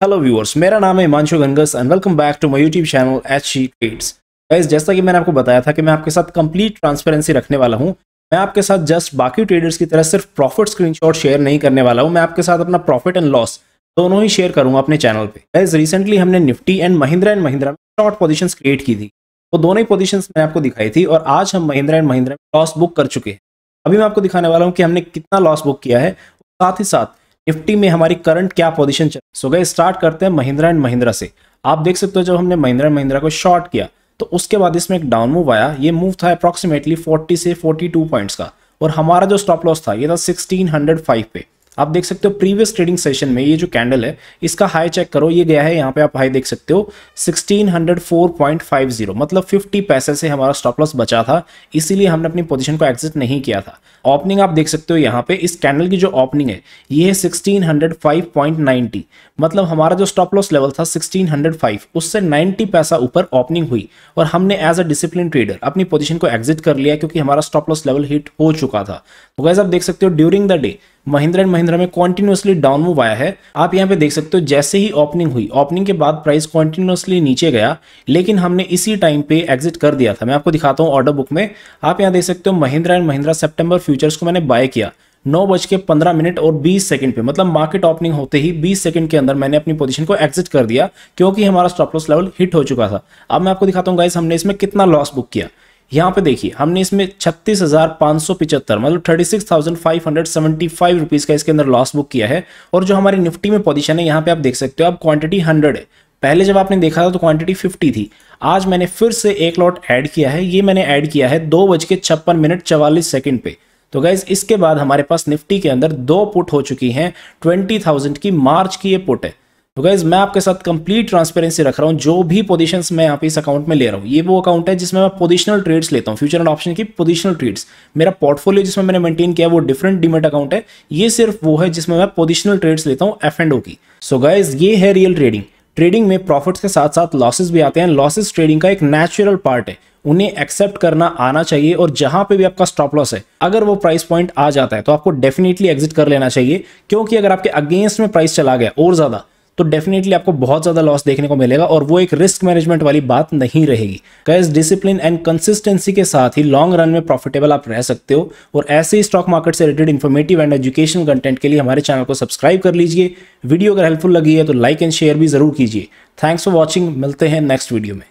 Hello viewers, मेरा नाम है Himanshu Gangas and welcome back to my YouTube channel HG trades. Guys, जैसा कि मैंने आपको बताया था कि मैं आपके साथ कंप्लीट ट्रांसपेरेंसी रखने वाला हूं। मैं आपके साथ जस्ट बाकी ट्रेडर्स की तरह सिर्फ प्रॉफिट स्क्रीनशॉट शेयर नहीं करने वाला हूं। मैं आपके साथ अपना प्रॉफिट एंड लॉस दोनों ही शेयर करूंगा अपने चैनल पे। गाइस, रिसेंटली हमने निफ्टी एंड महिंद्रा में शॉर्ट पोजीशंस क्रिएट की थी। वो दोनों ही पोजीशंस मैंने आपको दिखाई थी और आज हम महिंद्रा में लॉस बुक कर चुके हैं। अभी मैं आपको दिखाने वाला हूँ कि हमने कितना लॉस बुक किया है, साथ ही साथ निफ्टी में हमारी करंट क्या पोजीशन चल। सो गाइस, स्टार्ट करते हैं महिंद्रा से। आप देख सकते हो जब हमने महिंद्रा को शॉर्ट किया तो उसके बाद इसमें एक डाउन मूव आया। ये मूव था अप्रॉक्सीमेटली 40 से 42 पॉइंट्स का और हमारा जो स्टॉप लॉस था ये था 1605 पे। आप देख सकते हो प्रीवियस ट्रेडिंग सेशन में ये जो कैंडल है इसका हाई चेक करो, ये गया है यहाँ पे, आप हाई देख सकते हो 1604.50, मतलब 50 पैसे से हमारा स्टॉप लॉस बचा था, इसीलिए हमने अपनी पोजीशन को एग्जिट नहीं किया था। ओपनिंग आप देख सकते हो यहाँ पे, इस कैंडल की जो ओपनिंग है ये है 1605.90, मतलब हमारा जो स्टॉप लॉस लेवल था 1605 उससे 90 पैसा ऊपर ओपनिंग हुई और हमने एज अ डिसिप्लिन ट्रेडर अपनी पोजीशन को एग्जिट कर लिया क्योंकि हमारा स्टॉप लॉस लेवल हिट हो चुका था। तो गाइस, आप देख सकते हो ड्यूरिंग द डे महिंद्रा में कॉन्टिन्यूसली डाउन मूव आया है। आप यहाँ पे देख सकते हो जैसे ही ओपनिंग हुई, ओपनिंग के बाद प्राइस कॉन्टिन्यूसली नीचे गया, लेकिन हमने इसी टाइम पे एग्जिट कर दिया था। मैं आपको दिखाता हूँ ऑर्डर बुक में। आप यहाँ देख सकते हो महिंद्रा सितंबर फ्यूचर्स को मैंने बाय किया 9:15 और 20 सेकंड पे, मतलब मार्केट ओपनिंग होते ही 20 सेकंड के अंदर मैंने अपनी पोजीशन को एग्जिट कर दिया क्योंकि हमारा स्टॉप लॉस लेवल हिट हो चुका था। अब मैं आपको दिखाता हूँ गाइस हमने इसमें कितना लॉस बुक किया। यहाँ पे देखिए हमने इसमें 36,575 मतलब 36,575 रुपीज का इसके अंदर लॉस बुक किया है। और जो हमारी निफ्टी में पोजीशन है यहाँ पे आप देख सकते हो, अब क्वांटिटी 100 है। पहले जब आपने देखा था तो क्वांटिटी 50 थी। आज मैंने फिर से एक लॉट ऐड किया है, ये मैंने ऐड किया है 2:56 पे। तो गाइज, इसके बाद हमारे पास निफ्टी के अंदर 2 पुट हो चुकी हैं 20,000 की, मार्च की ये पुट है। तो गाइज, मैं आपके साथ कंप्लीट ट्रांसपेरेंसी रख रहा हूं। जो भी पोजीशंस मैं यहाँ पे इस अकाउंट में ले रहा हूँ, ये वो अकाउंट है जिसमें मैं पोजिशनल ट्रेड्स लेता हूँ, फ्यूचर एंड ऑप्शन की पोजिशनल ट्रेड्स। मेरा पोर्टफोलियो जिसमें मैंने मेंटेन किया वो डिफरेंट डीमैट अकाउंट है, ये सिर्फ वो है जिसमें मैं पोजिशनल ट्रेड्स लेता हूँ F&O की। सो गाइज, ये है रियल ट्रेडिंग। ट्रेडिंग में प्रॉफिट्स के साथ साथ लॉसेस भी आते हैं। लॉसेस ट्रेडिंग का एक नेचुरल पार्ट है, उन्हें एक्सेप्ट करना आना चाहिए। और जहां पे भी आपका स्टॉप लॉस है, अगर वो प्राइस पॉइंट आ जाता है तो आपको डेफिनेटली एग्जिट कर लेना चाहिए, क्योंकि अगर आपके अगेंस्ट में प्राइस चला गया और ज्यादा तो डेफिनेटली आपको बहुत ज्यादा लॉस देखने को मिलेगा और वो एक रिस्क मैनेजमेंट वाली बात नहीं रहेगी। गाइस, डिसिप्लिन एंड कंसिस्टेंसी के साथ ही लॉन्ग रन में प्रॉफिटेबल आप रह सकते हो। और ऐसे ही स्टॉक मार्केट से related informative and educational content के लिए हमारे चैनल को सब्सक्राइब कर लीजिए। वीडियो अगर हेल्पफुल लगी है तो लाइक एंड शेयर भी जरूर कीजिए। थैंक्स फॉर वॉचिंग, मिलते हैं नेक्स्ट वीडियो में।